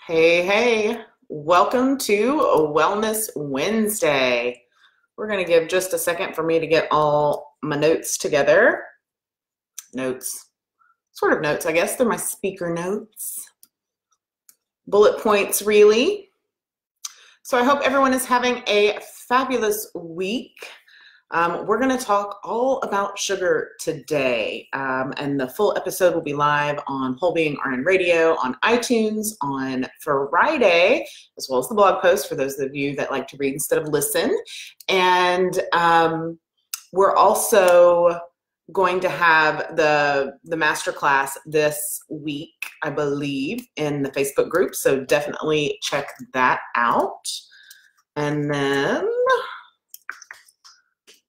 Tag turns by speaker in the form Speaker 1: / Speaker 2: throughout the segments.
Speaker 1: Hey, hey, welcome to Wellness Wednesday. We're going to give just a second for me to get all my notes together. Notes, sort of notes, I guess. They're my speaker notes. Bullet points, really. So I hope everyone is having a fabulous week. We're going to talk all about sugar today, and the full episode will be live on Whole Being RN Radio, on iTunes, on Friday, as well as the blog post for those of you that like to read instead of listen. And we're also going to have the masterclass this week, I believe, in the Facebook group, so definitely check that out. And then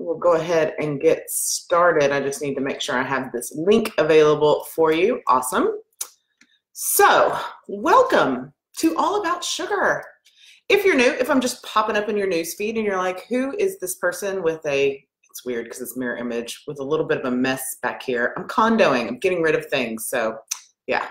Speaker 1: we'll go ahead and get started. I just need to make sure I have this link available for you. Awesome. So, welcome to All About Sugar. If you're new, if I'm just popping up in your newsfeed and you're like, who is this person with it's weird because it's mirror image, with a little bit of a mess back here. I'm condoing, I'm getting rid of things. So, yeah.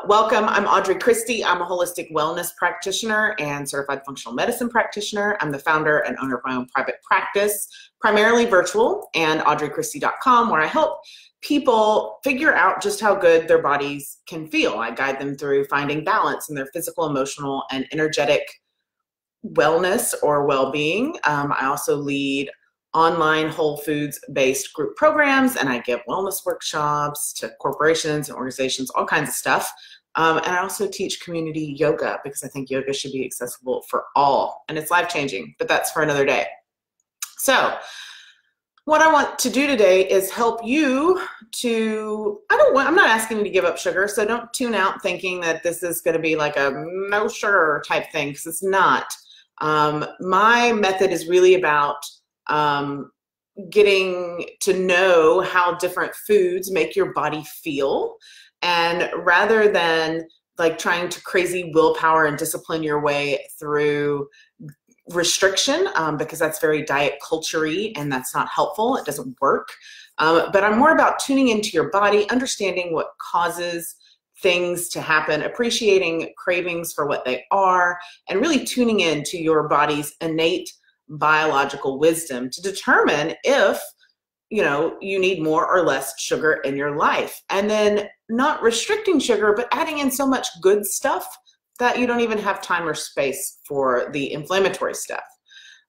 Speaker 1: Welcome, I'm Audrey Christie. I'm a holistic wellness practitioner and certified functional medicine practitioner. I'm the founder and owner of my own private practice, primarily virtual, and audreychristie.com, where I help people figure out just how good their bodies can feel. I guide them through finding balance in their physical, emotional, and energetic wellness or well-being. I also lead online whole foods based group programs, and I give wellness workshops to corporations and organizations, all kinds of stuff. And I also teach community yoga because I think yoga should be accessible for all, and it's life-changing, but that's for another day. So what I want to do today is help you to, I'm not asking you to give up sugar, so don't tune out thinking that this is going to be like a no sugar type thing, because it's not. My method is really about getting to know how different foods make your body feel. And rather than like trying to crazy willpower and discipline your way through restriction, because that's very diet culture-y and that's not helpful, it doesn't work. But I'm more about tuning into your body, understanding what causes things to happen, appreciating cravings for what they are, and really tuning into your body's innate biological wisdom to determine if you need more or less sugar in your life, and then not restricting sugar but adding in so much good stuff that you don't even have time or space for the inflammatory stuff.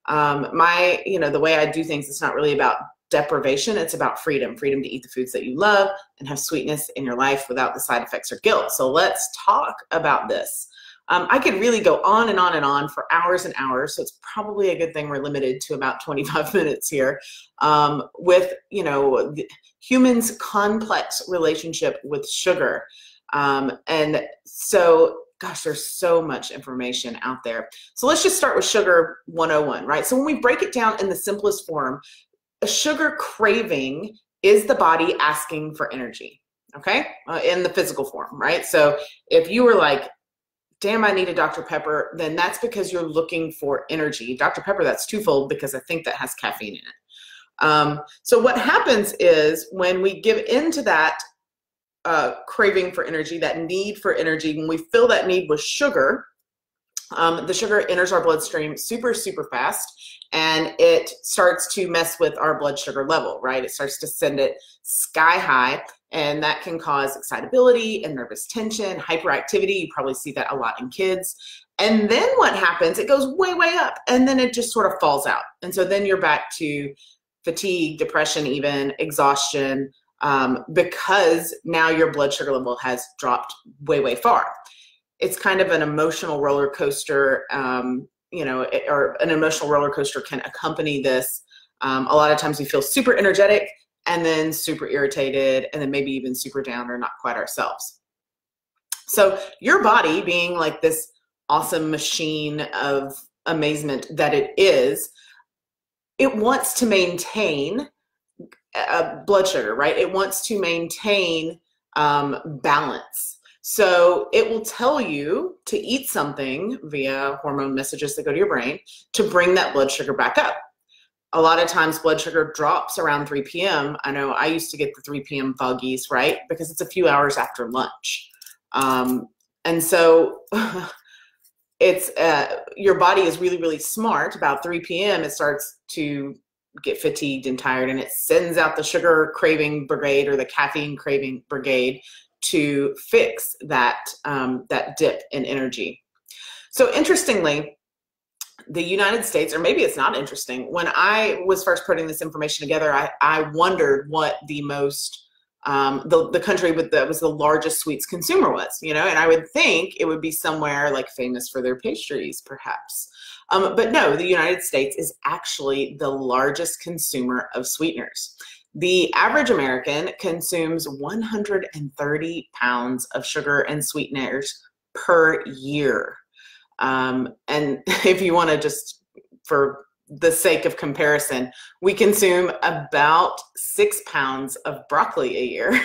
Speaker 1: The way I do things, it's not really about deprivation, it's about freedom to eat the foods that you love and have sweetness in your life without the side effects or guilt. So let's talk about this. I could really go on and on and on for hours and hours, so it's probably a good thing we're limited to about 25 minutes here, with the humans' complex relationship with sugar. And so, gosh, there's so much information out there. So let's just start with sugar 101, right? So when we break it down in the simplest form, a sugar craving is the body asking for energy, okay, in the physical form, right? So if you were like, damn, I need a Dr. Pepper, then that's because you're looking for energy. Dr. Pepper, that's twofold because I think that has caffeine in it. So what happens is when we give into that craving for energy, that need for energy, when we fill that need with sugar, the sugar enters our bloodstream super, super fast, and it starts to mess with our blood sugar level, right? It starts to send it sky high, and that can cause excitability and nervous tension, hyperactivity. You probably see that a lot in kids. And then what happens, it goes way, way up, and then it just sort of falls out. And so then you're back to fatigue, depression, even exhaustion, because now your blood sugar level has dropped way, way far. It's kind of an emotional roller coaster, or an emotional roller coaster can accompany this. A lot of times we feel super energetic and then super irritated and then maybe even super down or not quite ourselves. So your body, being like this awesome machine of amazement that it is, it wants to maintain blood sugar, right? It wants to maintain balance. So it will tell you to eat something via hormone messages that go to your brain to bring that blood sugar back up. A lot of times blood sugar drops around 3 p.m. I know I used to get the 3 p.m. foggies, right? Because it's a few hours after lunch. And so it's your body is really, really smart. About 3 p.m. it starts to get fatigued and tired, and it sends out the sugar craving brigade or the caffeine craving brigade to fix that that dip in energy. So interestingly, the United States, or maybe it's not interesting, when I was first putting this information together, I wondered what the most the country that was the largest sweets consumer was, you know, and I would think it would be somewhere like famous for their pastries, perhaps. But no, the United States is actually the largest consumer of sweeteners. The average American consumes 130 pounds of sugar and sweeteners per year. And if you want to just, for the sake of comparison, we consume about 6 pounds of broccoli a year.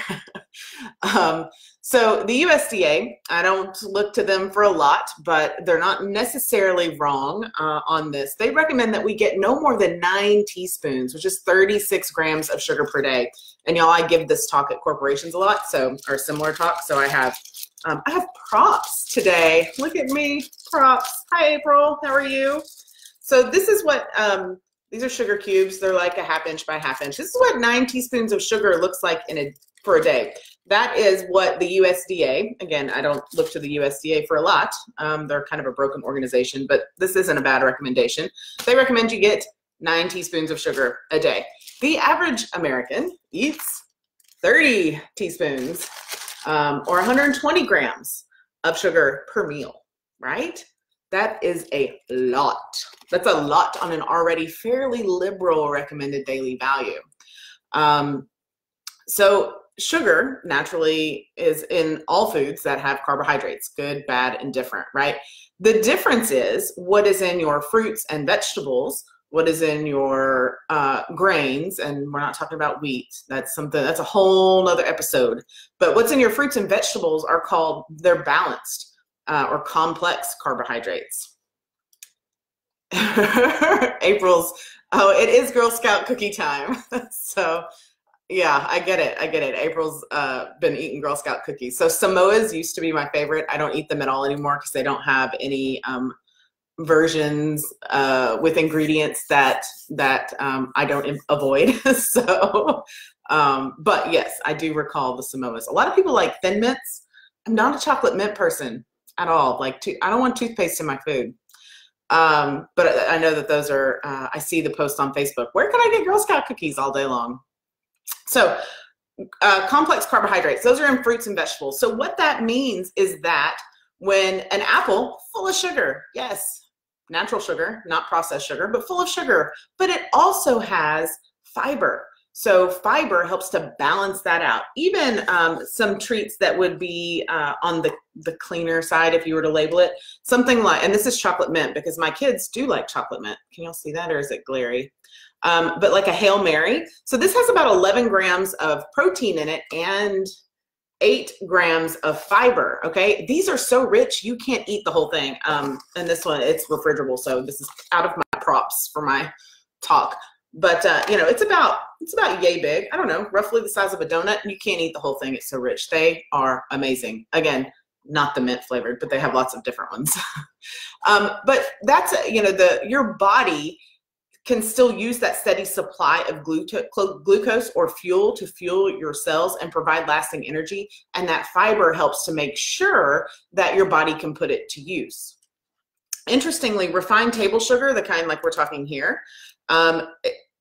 Speaker 1: So the USDA, I don't look to them for a lot, but they're not necessarily wrong on this. They recommend that we get no more than 9 teaspoons, which is 36 grams of sugar per day. And y'all, I give this talk at corporations a lot, so, or similar talk. So I have props today. Look at me, props. Hi, April, how are you? So this is what, these are sugar cubes. They're like a 1/2 inch by 1/2 inch. This is what 9 teaspoons of sugar looks like for a day. That is what the USDA, again, I don't look to the USDA for a lot. They're kind of a broken organization, but this isn't a bad recommendation. They recommend you get 9 teaspoons of sugar a day. The average American eats 30 teaspoons or 120 grams of sugar per meal, right? That is a lot. That's a lot on an already fairly liberal recommended daily value. So sugar naturally is in all foods that have carbohydrates, good, bad, and different, right? The difference is what is in your fruits and vegetables, what is in your grains, and we're not talking about wheat. That's something, that's a whole nother episode. But what's in your fruits and vegetables are called, they're balanced or complex carbohydrates. April's, oh, it is Girl Scout cookie time. So yeah, I get it. I get it. April's been eating Girl Scout cookies. So Samoa's used to be my favorite. I don't eat them at all anymore because they don't have any versions with ingredients that I don't avoid. So, but yes, I do recall the Samoa's. A lot of people like Thin Mints. I'm not a chocolate mint person at all. Like, I don't want toothpaste in my food. But I know that those are, I see the post on Facebook. Where can I get Girl Scout cookies all day long? So complex carbohydrates, those are in fruits and vegetables. So what that means is that when an apple full of sugar, yes, natural sugar, not processed sugar, but full of sugar, but it also has fiber. So fiber helps to balance that out. Even some treats that would be on the cleaner side, if you were to label it, something like, and this is chocolate mint because my kids do like chocolate mint. Can y'all see that, or is it glary? But like a Hail Mary. So this has about 11 grams of protein in it and 8 grams of fiber, okay? These are so rich, you can't eat the whole thing. And this one, it's refrigerable, so this is out of my props for my talk. But, you know, it's about yay big. I don't know, roughly the size of a donut. You can't eat the whole thing. It's so rich. They are amazing. Again, not the mint flavored, but they have lots of different ones. But that's, you know, your body can still use that steady supply of glucose or fuel to fuel your cells and provide lasting energy. And that fiber helps to make sure that your body can put it to use. Interestingly, refined table sugar, the kind like we're talking here,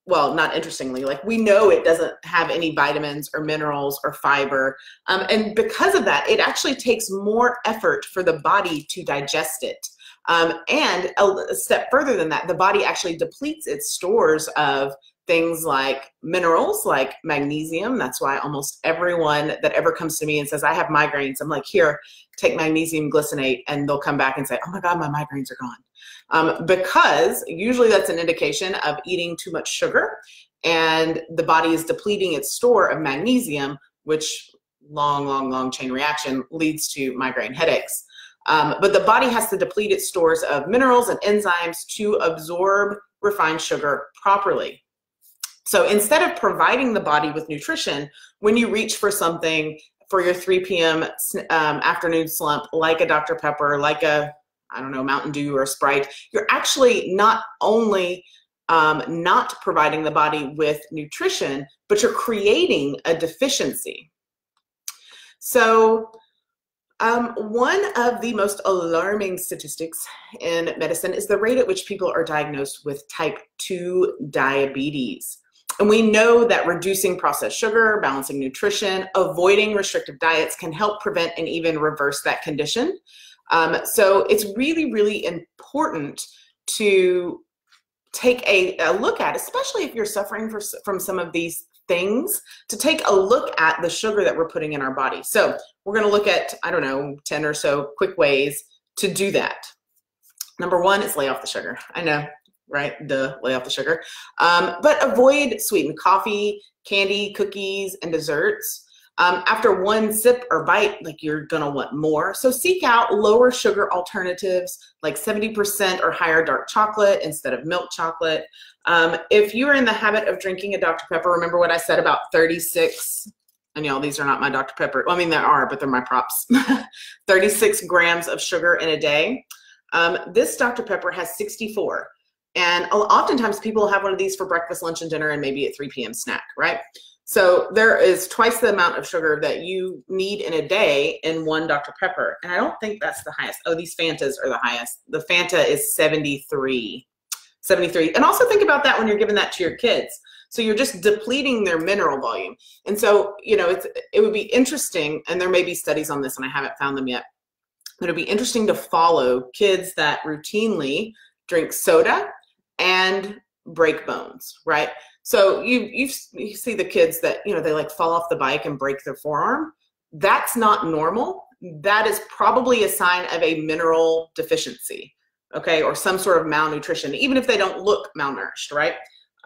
Speaker 1: well, not interestingly, like we know it doesn't have any vitamins or minerals or fiber. And because of that, it actually takes more effort for the body to digest it. And a step further than that, the body actually depletes its stores of things like minerals, like magnesium. That's why almost everyone that ever comes to me and says, I have migraines, I'm like, here, take magnesium glycinate, and they'll come back and say, oh my God, my migraines are gone. Because usually that's an indication of eating too much sugar, and the body is depleting its store of magnesium, which long chain reaction leads to migraine headaches. But the body has to deplete its stores of minerals and enzymes to absorb refined sugar properly. So instead of providing the body with nutrition, when you reach for something for your 3 p.m. Afternoon slump, like a Dr. Pepper, like a, I don't know, Mountain Dew or a Sprite, you're actually not only not providing the body with nutrition, but you're creating a deficiency. So one of the most alarming statistics in medicine is the rate at which people are diagnosed with type 2 diabetes. And we know that reducing processed sugar, balancing nutrition, avoiding restrictive diets can help prevent and even reverse that condition. So it's really, really important to take a look at, especially if you're suffering from some of these things, to take a look at the sugar that we're putting in our body. So we're going to look at, I don't know, 10 or so quick ways to do that. Number one is lay off the sugar. I know, right? Lay off the sugar. But avoid sweetened coffee, candy, cookies, and desserts. After one sip or bite, like, you're gonna want more. So seek out lower sugar alternatives like 70% or higher dark chocolate instead of milk chocolate. If you are in the habit of drinking a Dr. Pepper, remember what I said about 36, and y'all, these are not my Dr. Pepper. Well, I mean, they are, but they're my props. 36 grams of sugar in a day. This Dr. Pepper has 64. And oftentimes people have one of these for breakfast, lunch, and dinner, and maybe a 3 p.m. snack, right? So there is twice the amount of sugar that you need in a day in one Dr. Pepper. And I don't think that's the highest. Oh, these Fantas are the highest. The Fanta is 73. And also think about that when you're giving that to your kids. So you're just depleting their mineral volume. And so, you know, it would be interesting, and there may be studies on this and I haven't found them yet, but it'd be interesting to follow kids that routinely drink soda and break bones, right? So you see the kids that, you know, they like fall off the bike and break their forearm. That's not normal. That is probably a sign of a mineral deficiency, okay, or some sort of malnutrition, even if they don't look malnourished, right?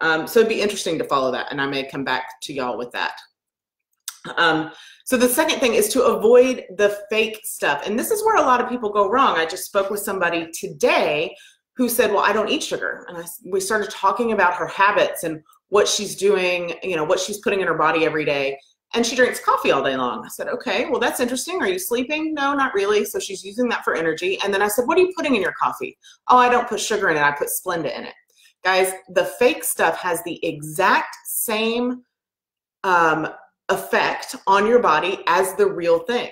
Speaker 1: So it'd be interesting to follow that, and I may come back to y'all with that. So the second thing is to avoid the fake stuff. And this is where a lot of people go wrong. I just spoke with somebody today who said, well, I don't eat sugar. And we started talking about her habits and what she's doing, you know, what she's putting in her body every day. And she drinks coffee all day long. I said, okay, well, that's interesting. Are you sleeping? No, not really. So she's using that for energy. And then I said, what are you putting in your coffee? Oh, I don't put sugar in it. I put Splenda in it. Guys, the fake stuff has the exact same effect on your body as the real thing.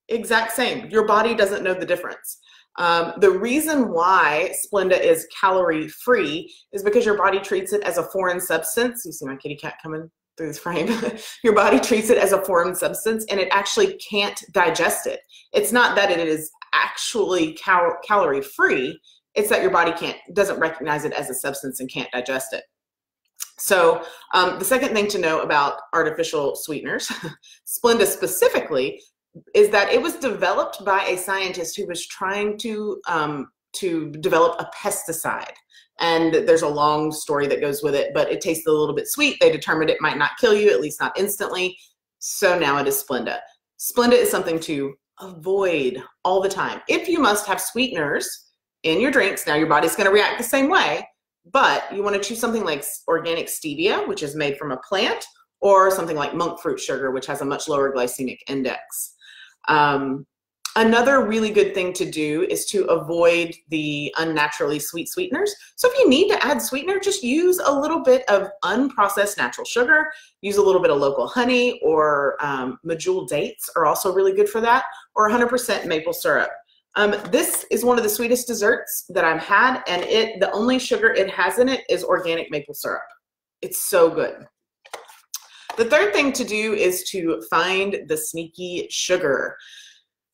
Speaker 1: Exact same. Your body doesn't know the difference. The reason why Splenda is calorie-free is because your body treats it as a foreign substance. You see my kitty cat coming through this frame. Your body treats it as a foreign substance, and it actually can't digest it. It's not that it is actually calorie-free. It's that your body doesn't recognize it as a substance and can't digest it. So the second thing to know about artificial sweeteners, Splenda specifically, is that it was developed by a scientist who was trying to develop a pesticide. And there's a long story that goes with it, but it tasted a little bit sweet. They determined it might not kill you, at least not instantly. So now it is Splenda. Splenda is something to avoid all the time. If you must have sweeteners in your drinks, now your body's going to react the same way, but you want to choose something like organic stevia, which is made from a plant, or something like monk fruit sugar, which has a much lower glycemic index. Another really good thing to do is to avoid the unnaturally sweet sweeteners. So if you need to add sweetener, just use a little bit of unprocessed natural sugar, use a little bit of local honey, or medjool dates are also really good for that, or 100% maple syrup. This is one of the sweetest desserts that I've had, and the only sugar it has in it is organic maple syrup. It's so good. The third thing to do is to find the sneaky sugar.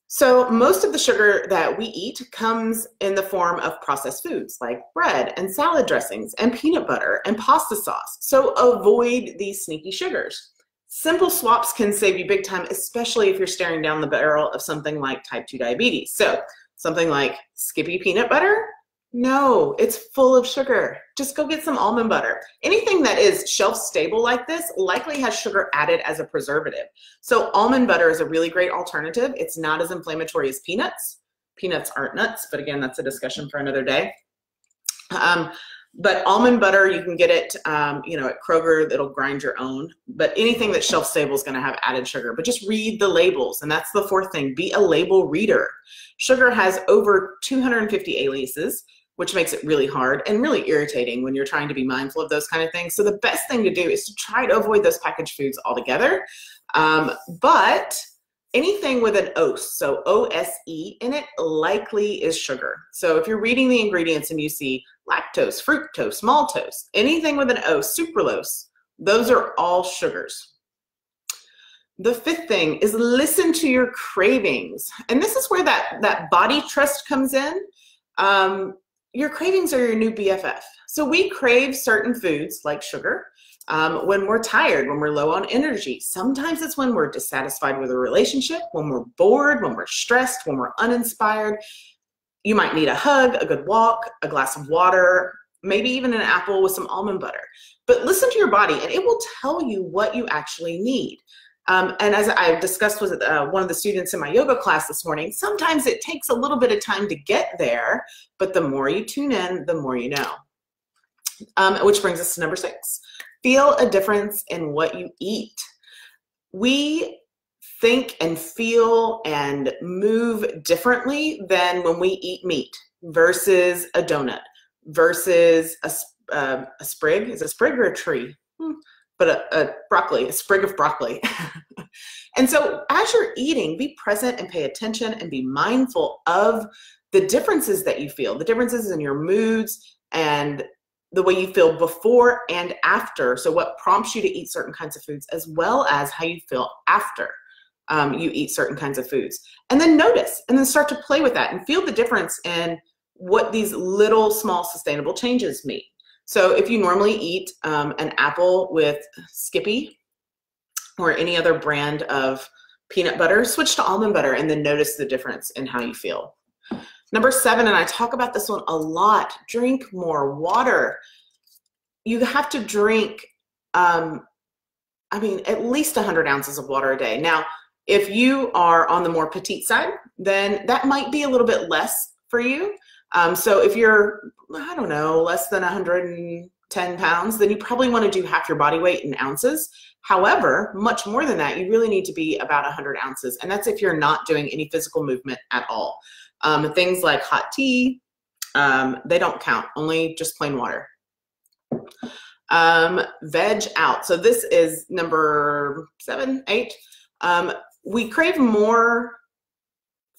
Speaker 1: So most of the sugar that we eat comes in the form of processed foods like bread and salad dressings and peanut butter and pasta sauce. So avoid these sneaky sugars. Simple swaps can save you big time, especially if you're staring down the barrel of something like type 2 diabetes. So something like Skippy peanut butter, no, it's full of sugar. Just go get some almond butter. Anything that is shelf stable like this likely has sugar added as a preservative. So almond butter is a really great alternative. It's not as inflammatory as peanuts. Peanuts aren't nuts, but again, that's a discussion for another day. But almond butter, you can get it, you know, at Kroger. It'll grind your own. But anything that's shelf stable is going to have added sugar. But just read the labels, and that's the fourth thing. Be a label reader. Sugar has over 250 aliases, which makes it really hard and really irritating when you're trying to be mindful of those kind of things. So the best thing to do is to try to avoid those packaged foods altogether. But anything with an OSE, so O-S-E in it, likely is sugar. So if you're reading the ingredients and you see lactose, fructose, maltose, anything with an O, sucralose, those are all sugars. The fifth thing is listen to your cravings. And this is where that body trust comes in. Your cravings are your new BFF. So we crave certain foods like sugar when we're tired, when we're low on energy. Sometimes it's when we're dissatisfied with a relationship, when we're bored, when we're stressed, when we're uninspired. You might need a hug, a good walk, a glass of water, maybe even an apple with some almond butter. But listen to your body and it will tell you what you actually need. And as I discussed with one of the students in my yoga class this morning, sometimes it takes a little bit of time to get there, but the more you tune in, the more you know. Which brings us to number 6. Feel a difference in what you eat. We think and feel and move differently than when we eat meat versus a donut versus a sprig. Is it a sprig or a tree? But a broccoli, a sprig of broccoli. And so as you're eating, be present and pay attention and be mindful of the differences that you feel, the differences in your moods and the way you feel before and after. So what prompts you to eat certain kinds of foods, as well as how you feel after you eat certain kinds of foods. And then notice, and then start to play with that and feel the difference in what these little small sustainable changes mean. So if you normally eat an apple with Skippy or any other brand of peanut butter, switch to almond butter and then notice the difference in how you feel. Number 7, and I talk about this one a lot, drink more water. You have to drink, at least 100 ounces of water a day. Now, if you are on the more petite side, then that might be a little bit less for you. So if you're, I don't know, less than 110 pounds, then you probably want to do half your body weight in ounces. However, much more than that, you really need to be about 100 ounces. And that's if you're not doing any physical movement at all. Things like hot tea, they don't count, only just plain water. Veg out. So this is number 7, 8. We crave more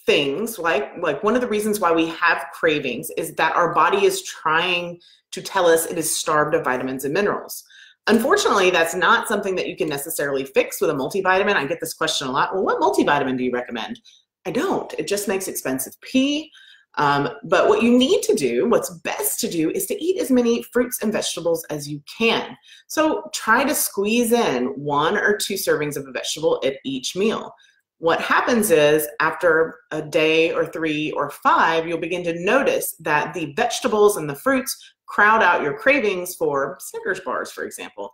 Speaker 1: things, like one of the reasons why we have cravings is that our body is trying to tell us it is starved of vitamins and minerals. Unfortunately, that's not something that you can necessarily fix with a multivitamin. I get this question a lot. Well, what multivitamin do you recommend? I don't. It just makes expensive pee. But what you need to do, what's best to do, is to eat as many fruits and vegetables as you can. So try to squeeze in 1 or 2 servings of a vegetable at each meal. What happens is after a day or 3 or 5, you'll begin to notice that the vegetables and the fruits crowd out your cravings for Snickers bars, for example,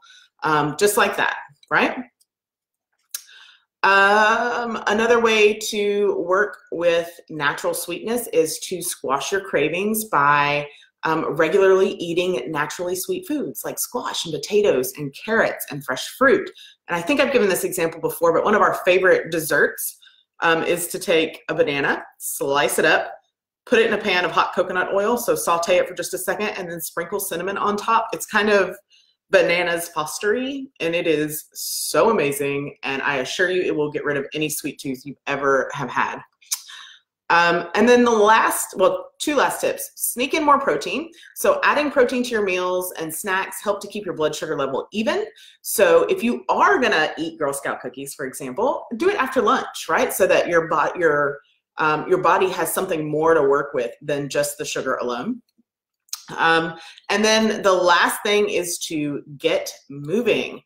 Speaker 1: just like that, right? Another way to work with natural sweetness is to squash your cravings by regularly eating naturally sweet foods like squash and potatoes and carrots and fresh fruit. And I think I've given this example before, but one of our favorite desserts is to take a banana, slice it up, put it in a pan of hot coconut oil, so saute it for just a second, and then sprinkle cinnamon on top. It's kind of bananas fostery, and it is so amazing, and I assure you it will get rid of any sweet tooth you've ever have had. And then the 2 last tips. Sneak in more protein. So adding protein to your meals and snacks help to keep your blood sugar level even. So if you are gonna eat Girl Scout cookies, for example, do it after lunch, right? So that your body has something more to work with than just the sugar alone. And then the last thing is to get moving.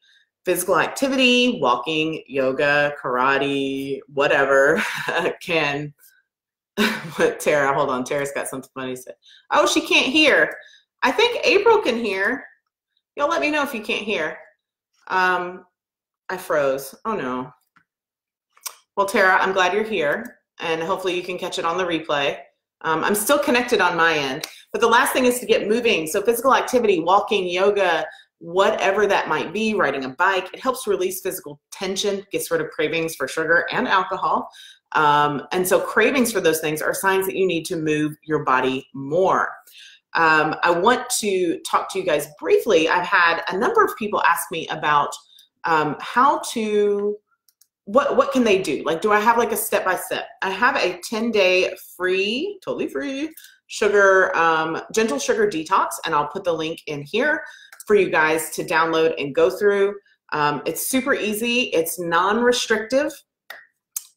Speaker 1: Physical activity, walking, yoga, karate, whatever can. Tara, hold on. Tara's got something funny to say. Oh, she can't hear. I think April can hear. Y'all let me know if you can't hear. I froze. Oh no. Well, Tara, I'm glad you're here, and hopefully you can catch it on the replay. I'm still connected on my end. But the last thing is to get moving. So physical activity, walking, yoga, whatever that might be, riding a bike, it helps release physical tension, gets rid of cravings for sugar and alcohol. And so cravings for those things are signs that you need to move your body more. I want to talk to you guys briefly. I've had a number of people ask me about what can they do? Like, do I have like a step-by-step? I have a 10-day free, totally free sugar, gentle sugar detox, and I'll put the link in here for you guys to download and go through. It's super easy. It's non-restrictive,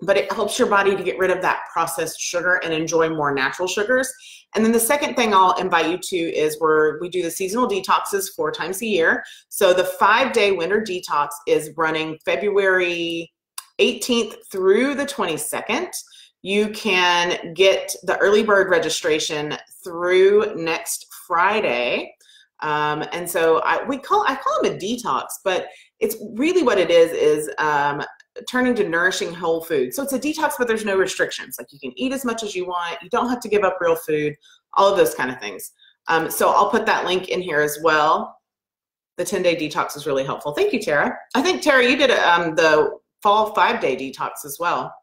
Speaker 1: but it helps your body to get rid of that processed sugar and enjoy more natural sugars. And then the second thing I'll invite you to is we do the seasonal detoxes 4 times a year. So the 5-day winter detox is running February 18th through the 22nd. You can get the early bird registration through next Friday. And so I call them a detox, but it's really what it is turning to nourishing whole food. So it's a detox, but there's no restrictions. Like, you can eat as much as you want. You don't have to give up real food, all of those kind of things. So I'll put that link in here as well. The 10-day detox is really helpful. Thank you, Tara. I think, Tara, you did the fall 5-day detox as well.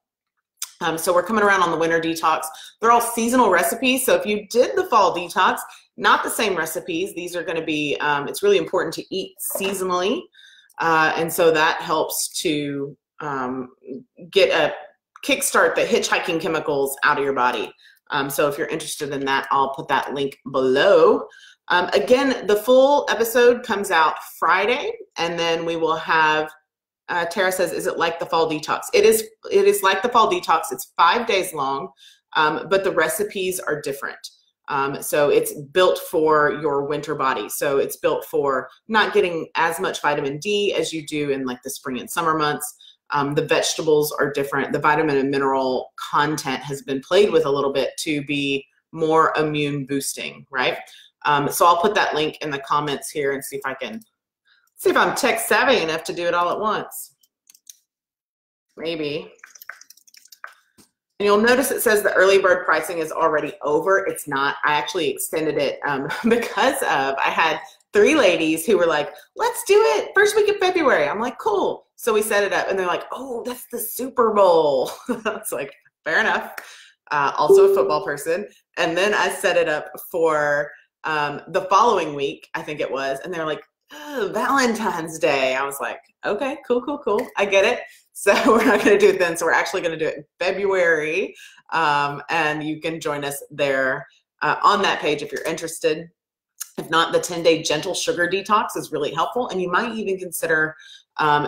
Speaker 1: So we're coming around on the winter detox. They're all seasonal recipes. So if you did the fall detox, not the same recipes. These are going to be, it's really important to eat seasonally. And so that helps to kickstart the hitchhiking chemicals out of your body. So if you're interested in that, I'll put that link below. Again, the full episode comes out Friday, and then we will have, Tara says, is it like the fall detox? It is like the fall detox. It's 5 days long, but the recipes are different. So it's built for your winter body. So it's built for not getting as much vitamin D as you do in like the spring and summer months. The vegetables are different. The vitamin and mineral content has been played with a little bit to be more immune boosting, right? So I'll put that link in the comments here and see if I'm tech savvy enough to do it all at once. Maybe. And you'll notice it says the early bird pricing is already over. It's not. I actually extended it because I had 3 ladies who were like, let's do it first week of February. I'm like, cool. So we set it up, and they're like, oh, that's the Super Bowl. It's like, fair enough. Also a football person. And then I set it up for the following week, I think it was, and they're like, oh, Valentine's Day. I was like, okay, cool. I get it. So we're not going to do it then. So we're actually going to do it in February. And you can join us there on that page if you're interested. If not, the 10-day gentle sugar detox is really helpful. And you might even consider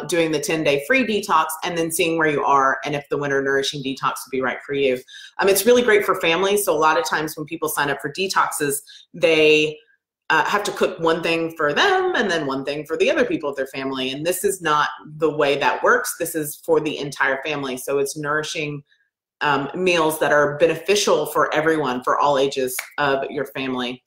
Speaker 1: doing the 10-day free detox and then seeing where you are and if the winter nourishing detox would be right for you. It's really great for families. So a lot of times when people sign up for detoxes, they have to cook one thing for them and then one thing for the other people of their family. And this is not the way that works. This is for the entire family. So it's nourishing meals that are beneficial for everyone, for all ages of your family.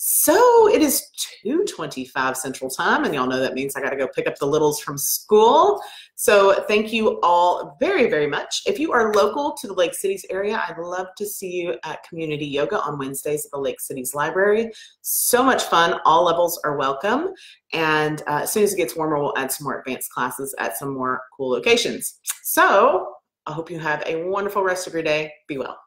Speaker 1: So it is 2:25 Central Time, and y'all know that means I got to go pick up the littles from school. So thank you all very, very much. If you are local to the Lake Cities area, I'd love to see you at Community Yoga on Wednesdays at the Lake Cities Library. So much fun. All levels are welcome. And as soon as it gets warmer, we'll add some more advanced classes at some more cool locations. So I hope you have a wonderful rest of your day. Be well.